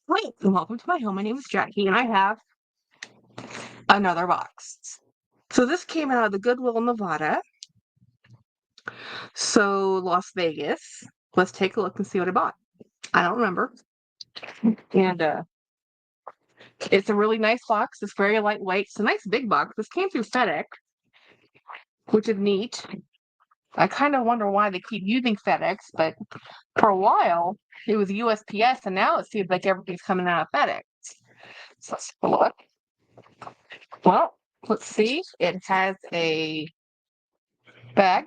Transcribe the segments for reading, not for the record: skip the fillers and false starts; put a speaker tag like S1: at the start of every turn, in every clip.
S1: Hi, and welcome to my home. My name is Jackie, and I have another box. So this came out of the Goodwill in Nevada. So Las Vegas. Let's take a look and see what I bought. I don't remember. And it's a really nice box. It's very lightweight. It's a nice big box. This came through FedEx, which is neat. I kind of wonder why they keep using FedEx, but for a while it was USPS, and now it seems like everything's coming out of FedEx. So let's take a look. Well, let's see. It has a bag.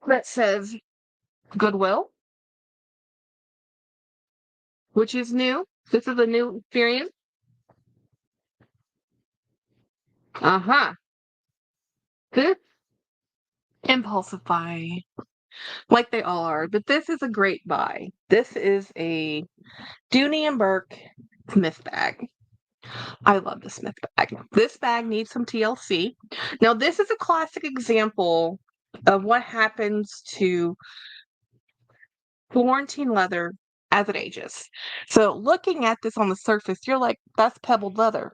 S1: That says Goodwill, which is new. This is a new experience. Uh-huh. This impulsive buy, like they all are, but this is a great buy. This is a Dooney and Burke Smith bag. I love the Smith bag. This bag needs some TLC. Now, this is a classic example of what happens to Florentine leather as it ages. So looking at this on the surface, you're like, that's pebbled leather.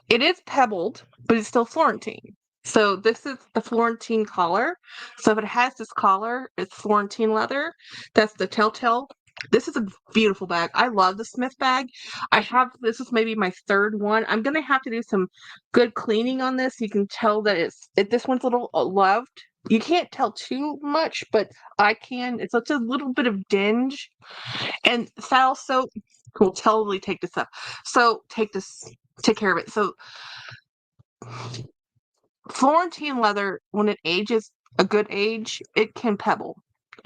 S1: It is pebbled, but it's still Florentine. So this is the Florentine collar. So if it has this collar, it's Florentine leather. That's the telltale. This is a beautiful bag. I love the Smith bag. This is maybe my third one. I'm gonna have to do some good cleaning on this. You can tell that this one's a little loved. You can't tell too much, but I can. It's such a little bit of dinge. And saddle soap will totally take this up. So take care of it. So Florentine leather, when it ages a good age, it can pebble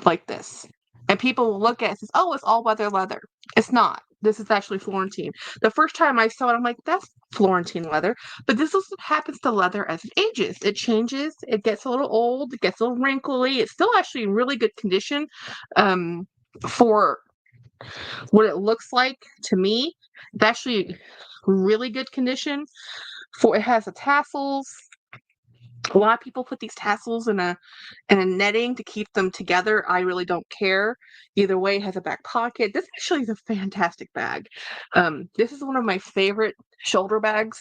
S1: like this. And people will look at it and says, oh, it's all weather leather. It's not. This is actually Florentine. The first time I saw it, I'm like, that's Florentine leather. But this is what happens to leather as it ages. It changes. It gets a little old. It gets a little wrinkly. It's still actually in really good condition for what it looks like to me. It's actually really good condition. It has the tassels. A lot of people put these tassels in a netting to keep them together. I really don't care. Either way, it has a back pocket. This actually is a fantastic bag. This is one of my favorite shoulder bags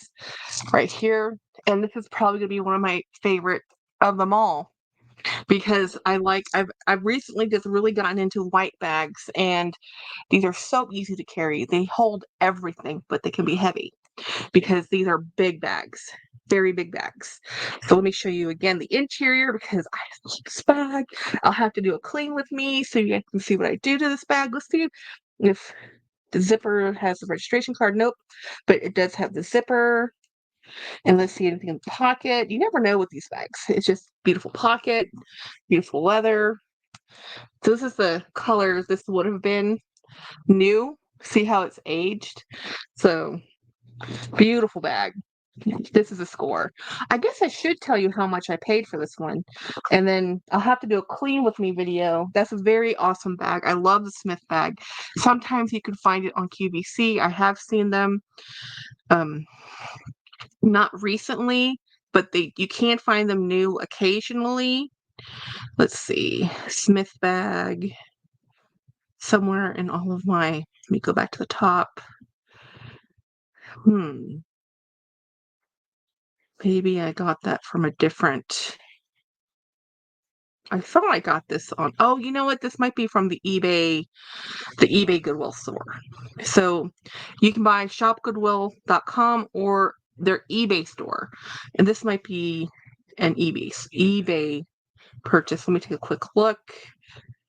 S1: right here. And this is probably going to be one of my favorite of them all because I've recently just really gotten into white bags, and these are so easy to carry. They hold everything, but they can be heavy because these are big bags, very big bags. So let me show you again the interior because I love this bag. I'll have to do a clean with me so you guys can see what I do to this bag. Let's see if the zipper has the registration card. Nope, but it does have the zipper. And let's see anything in the pocket. You never know with these bags. It's just beautiful pocket, beautiful leather. So this is the color this would have been new. See how it's aged? So beautiful bag. This is a score. I guess I should tell you how much I paid for this one. And then I'll have to do a clean with me video. That's a very awesome bag. I love the Smith bag. Sometimes you can find it on QVC. I have seen them not recently, but you can find them new occasionally. Let's see. Smith bag. Somewhere in all of my, let me go back to the top. Maybe I got that from a different. I thought I got this on. Oh, you know what? This might be from the eBay Goodwill store. So you can buy shopgoodwill.com or their eBay store. And this might be an eBay purchase. Let me take a quick look.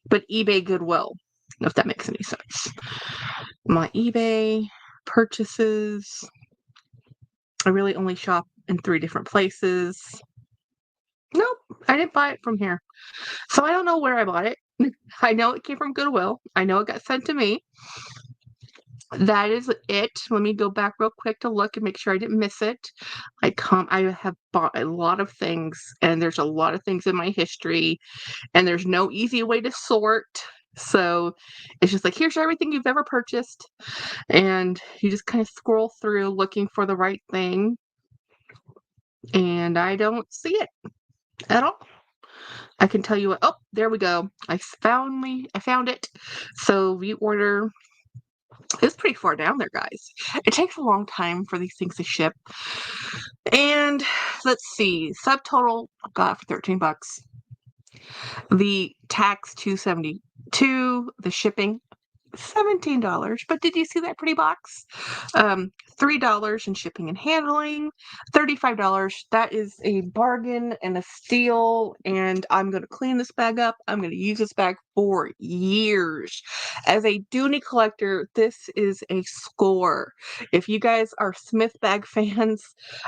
S1: But eBay Goodwill, if that makes any sense. My eBay purchases. I really only shop in 3 different places. Nope, I didn't buy it from here. So I don't know where I bought it. I know it came from Goodwill. I know it got sent to me. That is it. Let me go back real quick to look and make sure I didn't miss it. I have bought a lot of things, and there's a lot of things in my history, and there's no easy way to sort. So it's just like, here's everything you've ever purchased, and you just kind of scroll through looking for the right thing, and I don't see it at all. I can tell you what. Oh, there we go. I found it. So we order. It's pretty far down there, guys. It takes a long time for these things to ship. And let's see, subtotal got for $13. The tax $2.72. The shipping $17. But did you see that pretty box? $3 in shipping and handling, $35. That is a bargain and a steal. And I'm going to clean this bag up. I'm going to use this bag for years. As a dooney collector, this is a score. If you guys are Smith bag fans,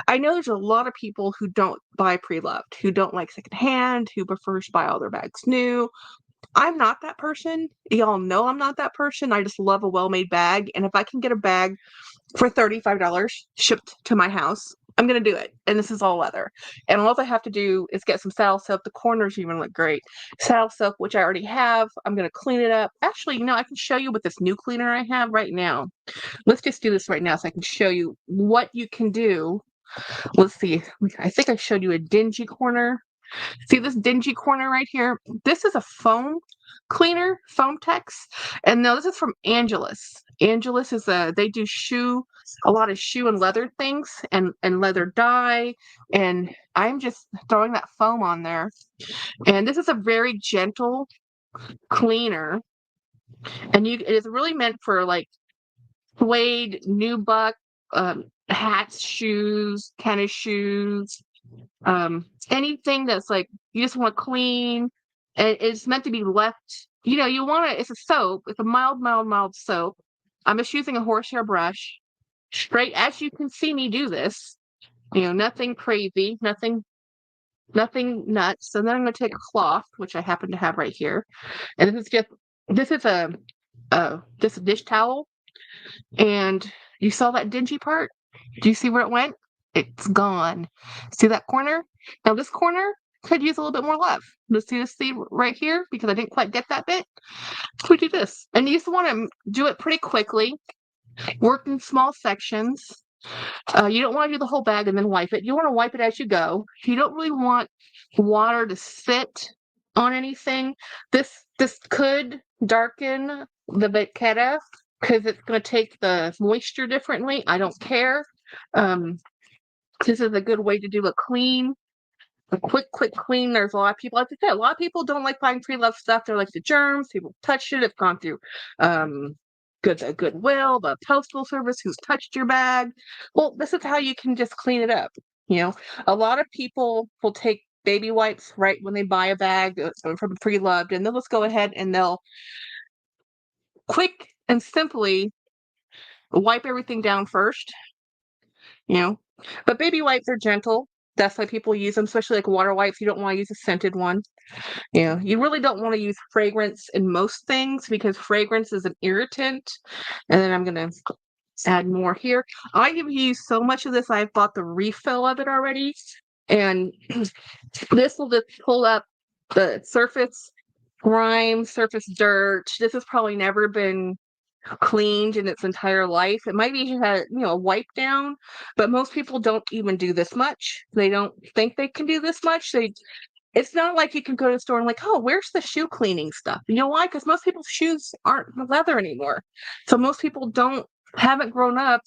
S1: I know there's a lot of people who don't buy pre-loved, who don't like secondhand, who prefers to buy all their bags new. I'm not that person. Y'all know I'm not that person. I just love a well-made bag. And if I can get a bag for $35 shipped to my house, I'm going to do it. And this is all leather. And all I have to do is get some saddle soap. The corners even look great. Saddle soap, which I already have. I'm going to clean it up. Actually, I can show you with this new cleaner I have right now. Let's just do this right now so I can show you what you can do. Let's see. I think I showed you a dingy corner. See this dingy corner right here? This is a foam cleaner, foam tex. And now this is from Angelus. Angelus is they do a lot of shoe and leather things and leather dye. And I'm just throwing that foam on there. And this is a very gentle cleaner. And it is really meant for like suede, nubuck, hats, shoes, tennis shoes, anything that's like you just want to clean. And it's meant to be left, you want it's a soap. It's a mild soap. I'm just using a horsehair brush, straight as you can see me do this. Nothing crazy, nothing nuts. So then I'm going to take a cloth, which I happen to have right here. And this is a dish towel. And you saw that dingy part? Do you see where it went? It's gone. See that corner? Now this corner could use a little bit more love. Let's see this seed right here because I didn't quite get that bit. We do this. And you just want to do it pretty quickly. Work in small sections. You don't want to do the whole bag and then wipe it. You want to wipe it as you go. You don't really want water to sit on anything. This could darken the vachetta because it's going to take the moisture differently. I don't care. This is a good way to do a quick clean. There's a lot of people, like I said, a lot of people don't like buying pre-loved stuff. They're like the germs. People touched it. It's gone through the goodwill, the postal service who's touched your bag. Well, this is how you can just clean it up. A lot of people will take baby wipes right when they buy a bag from pre-loved, and they'll just go ahead and they'll quick and simply wipe everything down first. But baby wipes are gentle. That's why people use them, especially like water wipes. You don't want to use a scented one. You really don't want to use fragrance in most things because fragrance is an irritant. And then I'm going to add more here. I have used so much of this. I've bought the refill of it already. And this will just pull up the surface grime, surface dirt. This has probably never been cleaned in its entire life. It might be had a wipe down, but most people don't even do this much. They don't think they can do this much. It's not like you can go to the store and like, oh, where's the shoe cleaning stuff? You know why? Because most people's shoes aren't leather anymore. So most people haven't grown up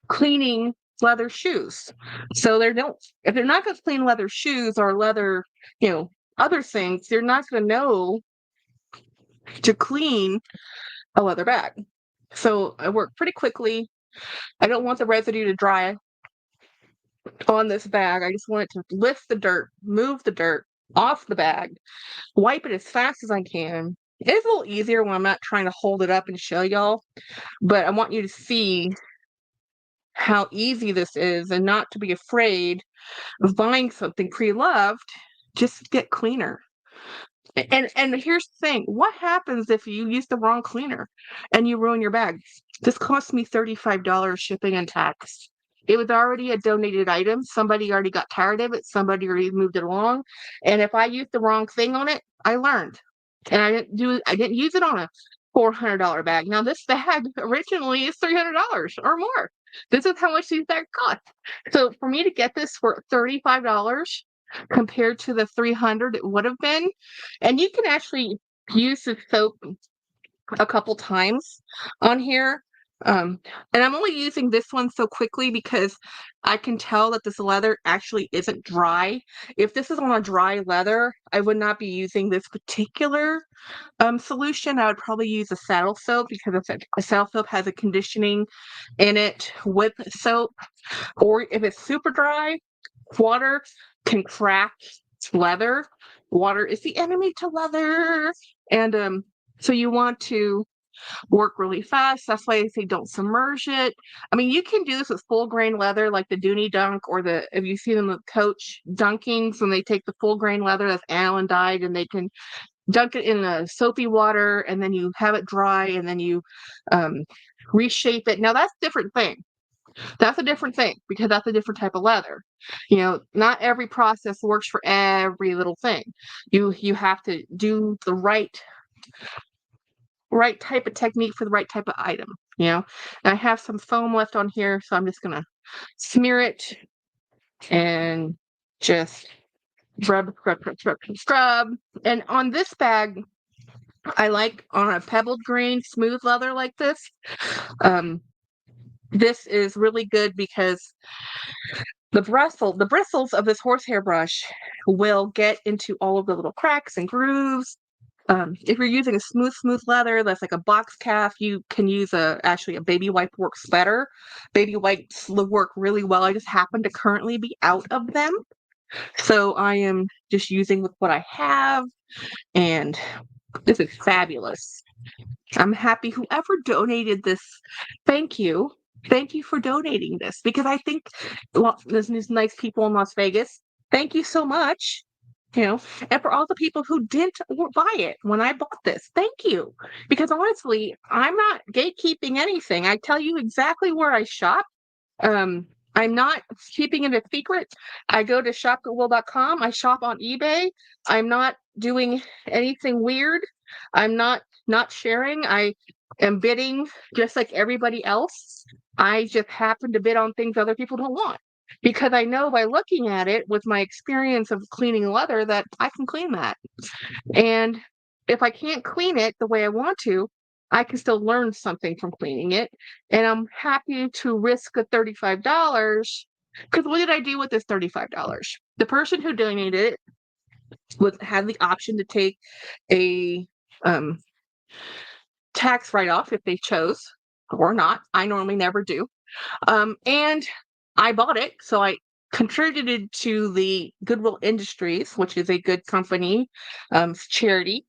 S1: cleaning leather shoes. So if they're not going to clean leather shoes or leather, other things, they're not going to know to clean a leather bag. So I work pretty quickly. I don't want the residue to dry on this bag. I just want it to lift the dirt, move the dirt off the bag, wipe it as fast as I can. It's a little easier when I'm not trying to hold it up and show y'all, but I want you to see how easy this is and not to be afraid of buying something pre-loved. Just get cleaner. And here's the thing. What happens if you use the wrong cleaner and you ruin your bag? This cost me $35 shipping and tax. It was already a donated item. Somebody already got tired of it. Somebody already moved it along. And if I used the wrong thing on it, I learned. And I didn't use it on a $400 bag. Now this bag originally is $300 or more. This is how much these bags cost. So for me to get this for $35, compared to the 300 it would have been. And you can actually use the soap a couple times on here. And I'm only using this one so quickly because I can tell that this leather actually isn't dry. If this is on a dry leather, I would not be using this particular solution. I would probably use a saddle soap because a saddle soap has a conditioning in it with soap. Or if it's super dry, water can crack leather. Water is the enemy to leather. And so you want to work really fast. That's why I say don't submerge it. I mean, you can do this with full grain leather, like the Dooney Dunk, or the if you see them with Coach dunkings when they take the full grain leather that's aniline dyed and they can dunk it in a soapy water and then you have it dry and then you um, reshape it. Now that's a different thing. That's a different thing because that's a different type of leather. Not every process works for every little thing. You have to do the right type of technique for the right type of item. And I have some foam left on here, so I'm just gonna smear it and just scrub. And on this bag, I like on a pebbled grain, smooth leather like this. This is really good because the bristles of this horsehair brush will get into all of the little cracks and grooves. If you're using a smooth leather that's like a box calf, you can use actually a baby wipe works better. Baby wipes work really well. I just happen to currently be out of them. So I am just using with what I have, and this is fabulous. I'm happy whoever donated this. Thank you. Thank you for donating this because I think there's these nice people in Las Vegas. Thank you so much. And for all the people who didn't buy it when I bought this, thank you. Because honestly, I'm not gatekeeping anything. I tell you exactly where I shop. I'm not keeping it a secret. I go to shopgoodwill.com. I shop on eBay. I'm not doing anything weird. I'm not sharing. I am bidding just like everybody else. I just happen to bid on things other people don't want because I know by looking at it with my experience of cleaning leather that I can clean that. And if I can't clean it the way I want to, I can still learn something from cleaning it. And I'm happy to risk the $35 because what did I do with this $35? The person who donated it had the option to take a tax write-off if they chose or not. I normally never do. And I bought it, so I contributed to the Goodwill Industries, which is a good company, charity.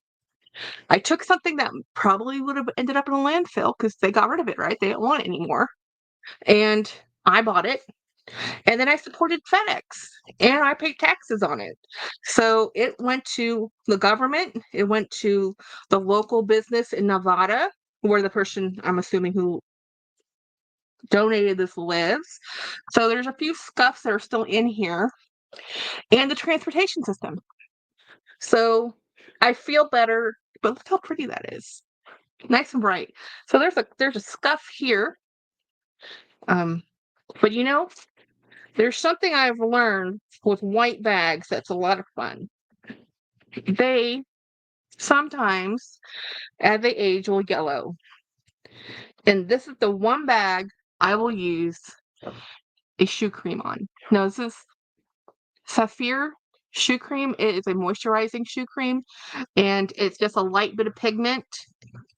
S1: I took something that probably would have ended up in a landfill because they got rid of it, right? They don't want it anymore. And I bought it. And then I supported FedEx and I paid taxes on it. So it went to the government. It went to the local business in Nevada, where the person I'm assuming who donated this lives. So there's a few scuffs that are still in here and the transportation system. So I feel better, but look how pretty that is. Nice and bright. So there's a scuff here. But there's something I've learned with white bags that's a lot of fun. They sometimes, as they age, will yellow. And this is the one bag I will use a shoe cream on. Now, this is Sapphire shoe cream. It is a moisturizing shoe cream, and it's just a light bit of pigment,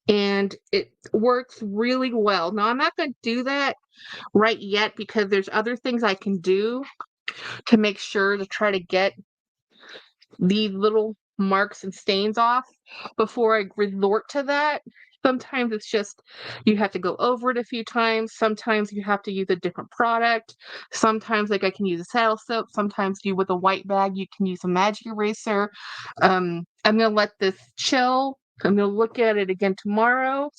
S1: and it works really well. Now, I'm not going to do that right yet because there's other things I can do to make sure to try to get the little marks and stains off before I resort to that. Sometimes it's just you have to go over it a few times. Sometimes you have to use a different product. Sometimes, like I can use a saddle soap. Sometimes with a white bag, you can use a magic eraser. I'm gonna let this chill. I'm gonna look at it again tomorrow,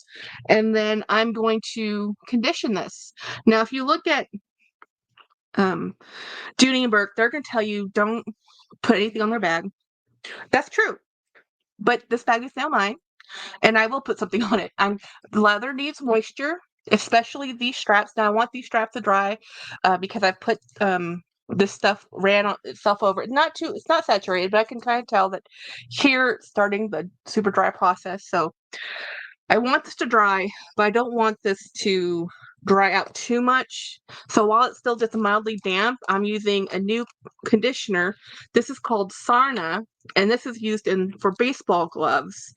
S1: and then I'm going to condition this. Now, if you look at Dooney and Burke, they're gonna tell you don't put anything on their bag. That's true. But this bag is now mine, and I will put something on it. Leather needs moisture, especially these straps. Now I want these straps to dry because I've put this stuff ran itself over. It's not saturated, but I can kind of tell that here it's starting the super dry process. So I want this to dry, but I don't want this to dry out too much. So while it's still just mildly damp, I'm using a new conditioner. This is called Sarna, and this is used for baseball gloves,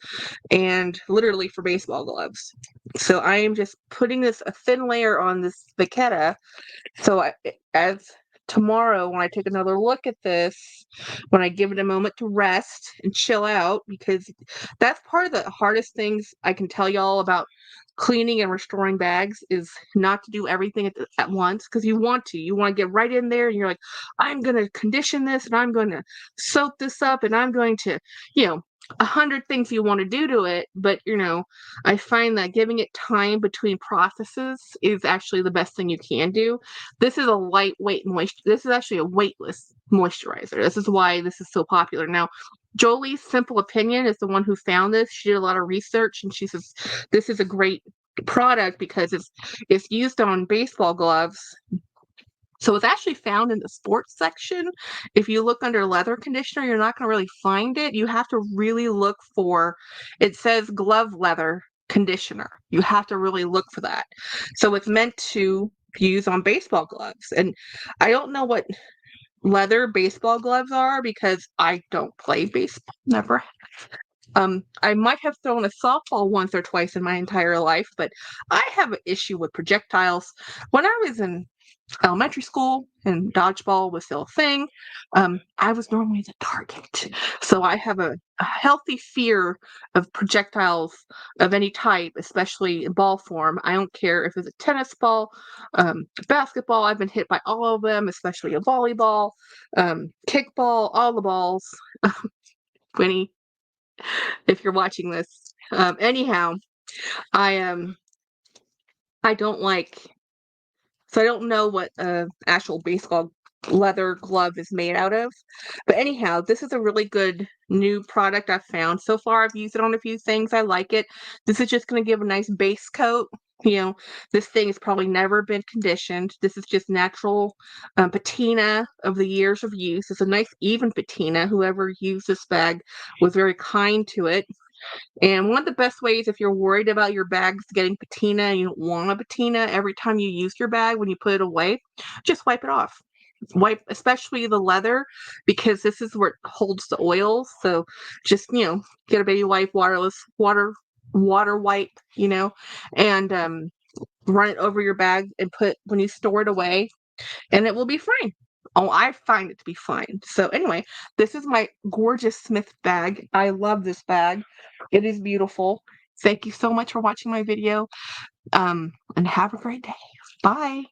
S1: and literally for baseball gloves. So I am just putting a thin layer on this Vaqueta. So as tomorrow, when I take another look at this, when I give it a moment to rest and chill out, because that's part of the hardest things I can tell y'all about cleaning and restoring bags is not to do everything at once, because you want to get right in there and you're like, I'm going to condition this and I'm going to soak this up and I'm going to, 100 things you want to do to it. But I find that giving it time between processes is actually the best thing you can do. This is a lightweight moisture. This is actually a weightless moisturizer. This is why this is so popular. Now, Jolie's Simple Opinion is the one who found this. She did a lot of research and she says this is a great product because it's used on baseball gloves. So it's actually found in the sports section. If you look under leather conditioner, you're not going to really find it. You have to really look for, it says glove leather conditioner. You have to really look for that. So it's meant to use on baseball gloves. And I don't know what leather baseball gloves are because I don't play baseball, never. I might have thrown a softball once or twice in my entire life, but I have an issue with projectiles. When I was in elementary school and dodgeball was still a thing, I was normally the target. So I have a healthy fear of projectiles of any type, especially in ball form. I don't care if it's a tennis ball, basketball. I've been hit by all of them, especially a volleyball, kickball, all the balls. Winnie, if you're watching this. Anyhow, I I don't like, so I don't know what actual baseball leather glove is made out of. But anyhow, this is a really good new product I've found. So far, I've used it on a few things. I like it. This is just going to give a nice base coat. This thing has probably never been conditioned. This is just natural patina of the years of use. It's a nice even patina. Whoever used this bag was very kind to it. And one of the best ways, if you're worried about your bags getting patina and you don't want a patina every time you use your bag when you put it away, just wipe it off. Wipe, especially the leather, because this is where it holds the oils. So just, get a baby wipe, water wipe, and run it over your bag and put when you store it away, and it will be fine. Oh, I find it to be fine. So anyway, this is my gorgeous Smith bag. I love this bag. It is beautiful. Thank you so much for watching my video. And have a great day. Bye.